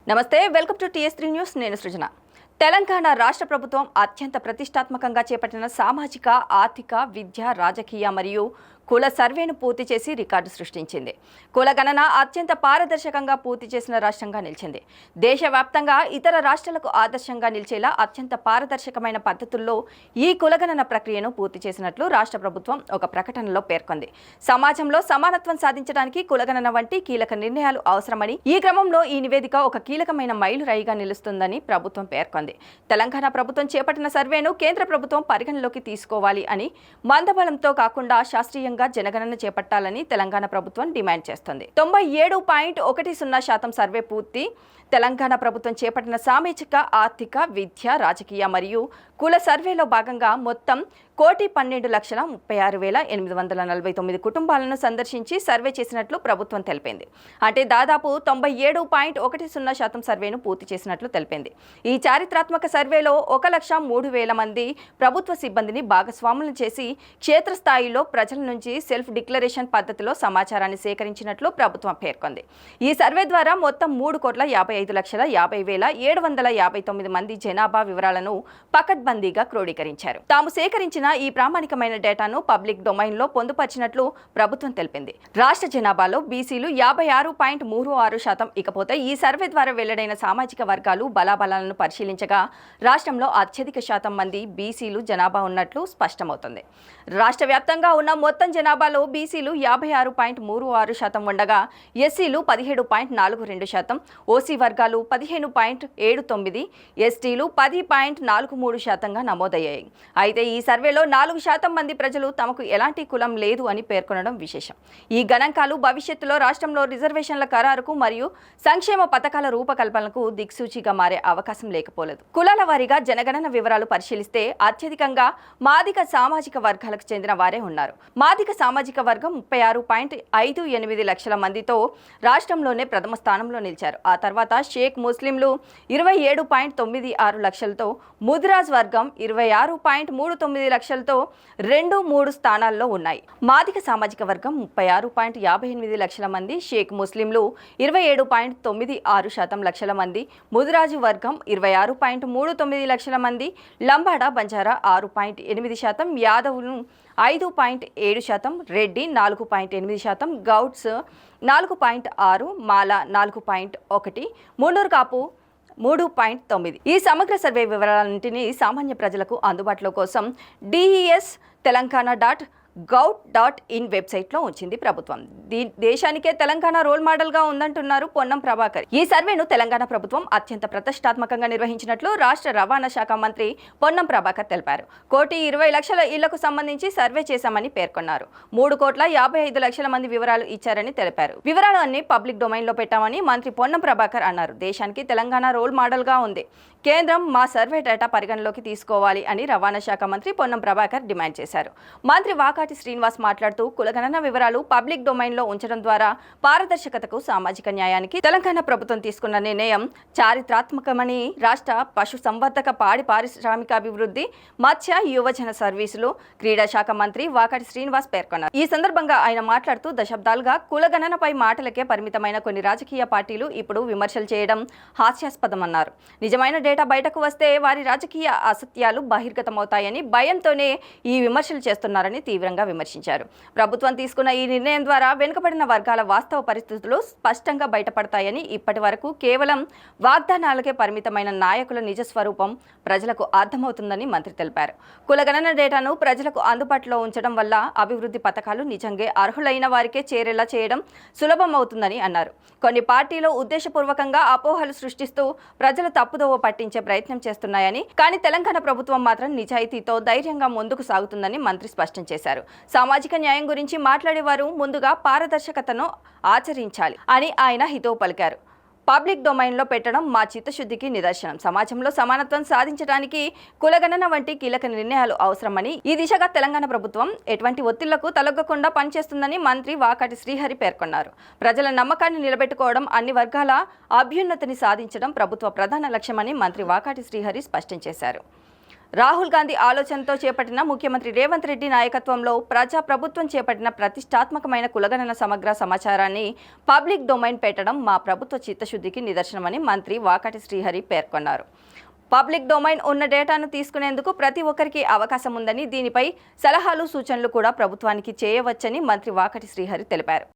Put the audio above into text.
నమస్తే, welcome to టీఎస్3 news. నేను సృజన. తెలంగాణ రాష్ట్ర ప్రభుత్వం అత్యంత ప్రతిష్టాత్మకంగా చేపట్టిన సామాజిక, ఆర్థిక, విద్య, రాజకీయ మరియు కుల సర్వేను పూర్తి చేసి రికార్డు సృష్టించింది. కుల గణన అత్యంత పారదర్శకంగా పూర్తి చేసిన రాష్ట్రంగా నిలిచింది. దేశవ్యాప్తంగా ఇతర రాష్ట్రాలకు ఆదర్శంగా నిలిచేలా అత్యంత పారదర్శకమైన పద్ధతుల్లో ఈ కులగణన ప్రక్రియను పూర్తి చేసినట్లు రాష్ట్ర ప్రభుత్వం ఒక ప్రకటనలో పేర్కొంది. సమాజంలో సమానత్వం సాధించడానికి కులగణన వంటి కీలక నిర్ణయాలు అవసరమని, ఈ క్రమంలో ఈ నివేదిక ఒక కీలకమైన మైలురాయిగా నిలుస్తుందని ప్రభుత్వం పేర్కొంది. తెలంగాణ ప్రభుత్వం చేపట్టిన సర్వేను కేంద్ర ప్రభుత్వం పరిగణలోకి తీసుకోవాలి అని, మందబలంతో కాకుండా శాస్త్రీయంగా జనగణన చేపట్టాలని తెలంగాణ ప్రభుత్వం డిమాండ్ చేస్తుంది. 97.10% సర్వే పూర్తి. తెలంగాణ ప్రభుత్వం చేపట్టిన సామాజిక, ఆర్థిక, విద్య, రాజకీయ మరియు కుల సర్వేలో భాగంగా మొత్తం 1,12,36,849 కుటుంబాలను సందర్శించి సర్వే చేసినట్లు ప్రభుత్వం తెలిపింది. అంటే దాదాపు 97.10% సర్వేను పూర్తి చేసినట్లు తెలిపింది. ఈ చారిత్రాత్మక సర్వేలో 1,03,000 మంది ప్రభుత్వ సిబ్బందిని భాగస్వాములను చేసి క్షేత్రస్థాయిలో ప్రజల నుంచి సెల్ఫ్ డిక్లరేషన్ పద్ధతిలో సమాచారాన్ని సేకరించినట్లు ప్రభుత్వం పేర్కొంది. ఈ సర్వే ద్వారా మొత్తం 3,55,50,759 మంది జనాభా వివరాలను పకడ్బందీగా క్రోడీకరించారు. తాము సేకరించిన ఈ ప్రామాణికమైన డేటాను పబ్లిక్ డొమైన్లో పొందుపరిచినట్లు ప్రభుత్వం తెలిపింది. రాష్ట్ర జనాభాలో బీసీలు 56.36%. ఇకపోతే ఈ సర్వే ద్వారా వెల్లడైన సామాజిక వర్గాలు బలాబలాలను పరిశీలించగా రాష్ట్రంలో అత్యధిక శాతం మంది బీసీలు జనాభా ఉన్నట్లు స్పష్టమవుతుంది. రాష్ట్ర వ్యాప్తంగా ఉన్న మొత్తం జనాభాలో బీసీలు 56.36% ఉండగా ఎస్సీలు 17.42%, ఓసీ వర్గాలు 15.79%, ఎస్టీలు 10.43%గా నమోదయ్యాయి. అయితే ఈ సర్వేలో 4% మంది ప్రజలు తమకు ఎలాంటి కులం లేదు అని పేర్కొనడం విశేషం. ఈ గణాంకాలు భవిష్యత్తులో రాష్ట్రంలో రిజర్వేషన్ల ఖరారుకు మరియు సంక్షేమ పథకాల రూపకల్పనకు దిక్సూచిగా మారే అవకాశం లేకపోలేదు. కులాల వారీగా జనగణన వివరాలు పరిశీలిస్తే అత్యధికంగా మాదిగ సామాజిక వర్గాలకు చెందిన వారే ఉన్నారు. మాదిగ సామాజిక వర్గం 36.58 లక్షల మందితో రాష్ట్రంలోనే ప్రథమ స్థానంలో నిలిచారు. ఆ తర్వాత షేక్ ముస్లింలు 27.96 లక్షలతో, ముదిరాజ్ వర్గం 26.39 లక్షలతో 2-3 స్థానాల్లో ఉన్నాయి. మాదిగ సామాజిక వర్గం 36.58 లక్షల మంది, షేక్ ముస్లింలు 27.96 లక్షల మంది, ముదిరాజు వర్గం 26.39 లక్షల మంది, లంబాడ బంజారా 6.8%, యాదవులు 5.7%, రెడ్డి 4.8%, గౌడ్స్ 4.6%, మాల 4.1%, మున్నూరు కాపు 3.9%. ఈ సమగ్ర సర్వే వివరాలన్నింటినీ సామాన్య ప్రజలకు అందుబాటులో కోసం DES Telangana.gov.in వెబ్సైట్లో ఉంచింది ప్రభుత్వం. దేశానికే తెలంగాణ రోల్ మోడల్గా ఉందంటున్నారు పొన్నం ప్రభాకర్. ఈ సర్వేను తెలంగాణ ప్రభుత్వం అత్యంత ప్రతిష్టాత్మకంగా నిర్వహించినట్లు రాష్ట్ర రవాణా శాఖ మంత్రి పొన్నం ప్రభాకర్ తెలిపారు. 1,20,00,000 ఇళ్లకు సంబంధించి సర్వే చేశామని పేర్కొన్నారు. 3,55,00,000 మంది వివరాలు ఇచ్చారని తెలిపారు. వివరాలు అన్ని పబ్లిక్ డొమైన్లో పెట్టామని మంత్రి పొన్నం ప్రభాకర్ అన్నారు. దేశానికి తెలంగాణ రోల్ మోడల్గా ఉంది. కేంద్రం మా సర్వే డేటా పరిగణలోకి తీసుకోవాలి అని రవాణా శాఖ మంత్రి పొన్నం ప్రభాకర్ డిమాండ్ చేశారు. మంత్రి వాకాటి శ్రీనివాస్ మాట్లాడుతూ కులగణన వివరాలు పబ్లిక్ డొమైన్లో ఉంచడం ద్వారా పారదర్శకతకు, సామాజిక న్యాయానికి తెలంగాణ ప్రభుత్వం తీసుకున్న నిర్ణయం చారిత్రాత్మకమని రాష్ట్ర పశుసంవర్ధక, పాడి పారిశ్రామికాభివృద్ధి, మత్స్య, యువజన సర్వీసులు, క్రీడా శాఖ మంత్రి వాకాటి శ్రీనివాస్ పేర్కొన్నారు. ఈ సందర్భంగా ఆయన మాట్లాడుతూ దశాబ్దాలుగా కులగణనపై మాటలకే పరిమితమైన కొన్ని రాజకీయ పార్టీలు ఇప్పుడు విమర్శలు చేయడం హాస్యాస్పదమన్నారు. నిజమైన డేటా బయటకు వస్తే వారి రాజకీయ అసత్యాలు బహిర్గతమవుతాయని భయంతోనే ఈ విమర్శలు చేస్తున్నారని తీవ్రంగా విమర్శించారు. ప్రభుత్వం తీసుకున్న ఈ నిర్ణయం ద్వారా వెనుకబడిన వర్గాల వాస్తవ పరిస్థితులు స్పష్టంగా బయటపడతాయని, ఇప్పటి వరకు కేవలం వాగ్దానాలకే పరిమితమైన నాయకుల నిజ స్వరూపం ప్రజలకు అర్థమవుతుందని మంత్రి తెలిపారు. కులగణన డేటాను ప్రజలకు అందుబాటులో ఉంచడం వల్ల అభివృద్ధి పథకాలు నిజంగా అర్హులైన వారికే చేరేలా చేయడం సులభం అవుతుందని అన్నారు. కొన్ని పార్టీలు ఉద్దేశపూర్వకంగా అపోహలు సృష్టిస్తూ ప్రజలు తప్పుదోవ పట్టించే ప్రయత్నం చేస్తున్నాయని, కానీ తెలంగాణ ప్రభుత్వం మాత్రం నిజాయితీతో ధైర్యంగా ముందుకు సాగుతుందని మంత్రి స్పష్టం చేశారు. సామాజిక న్యాయం గురించి మాట్లాడేవారు ముందుగా పారదర్శకతను ఆచరించాలి అని ఆయన హితవు పలికారు. పబ్లిక్ డొమైన్లో పెట్టడం మా చిత్తశుద్ధికి నిదర్శనం. సమాజంలో సమానత్వం సాధించడానికి కులగణన వంటి కీలక నిర్ణయాలు అవసరమని, ఈ దిశగా తెలంగాణ ప్రభుత్వం ఎటువంటి ఒత్తిళ్లకు తలొగ్గకుండా పనిచేస్తుందని మంత్రి వాకాటి శ్రీహరి పేర్కొన్నారు. ప్రజల నమ్మకాన్ని నిలబెట్టుకోవడం, అన్ని వర్గాల అభ్యున్నతిని సాధించడం ప్రభుత్వ ప్రధాన లక్ష్యమని మంత్రి వాకాటి శ్రీహరి స్పష్టం చేశారు. రాహుల్ గాంధీ ఆలోచనతో చేపట్టిన ముఖ్యమంత్రి రేవంత్ రెడ్డి నాయకత్వంలో ప్రజా ప్రభుత్వం చేపట్టిన ప్రతిష్టాత్మకమైన కులగణన సమగ్ర సమాచారాన్ని పబ్లిక్ డొమైన్ పెట్టడం మా ప్రభుత్వ చిత్తశుద్ధికి నిదర్శనమని మంత్రి వాకాటి శ్రీహరి పేర్కొన్నారు. పబ్లిక్ డొమైన్ ఉన్న డేటాను తీసుకునేందుకు ప్రతి ఒక్కరికి అవకాశం ఉందని, దీనిపై సలహాలు సూచనలు కూడా ప్రభుత్వానికి చేయవచ్చని మంత్రి వాకాటి శ్రీహరి తెలిపారు.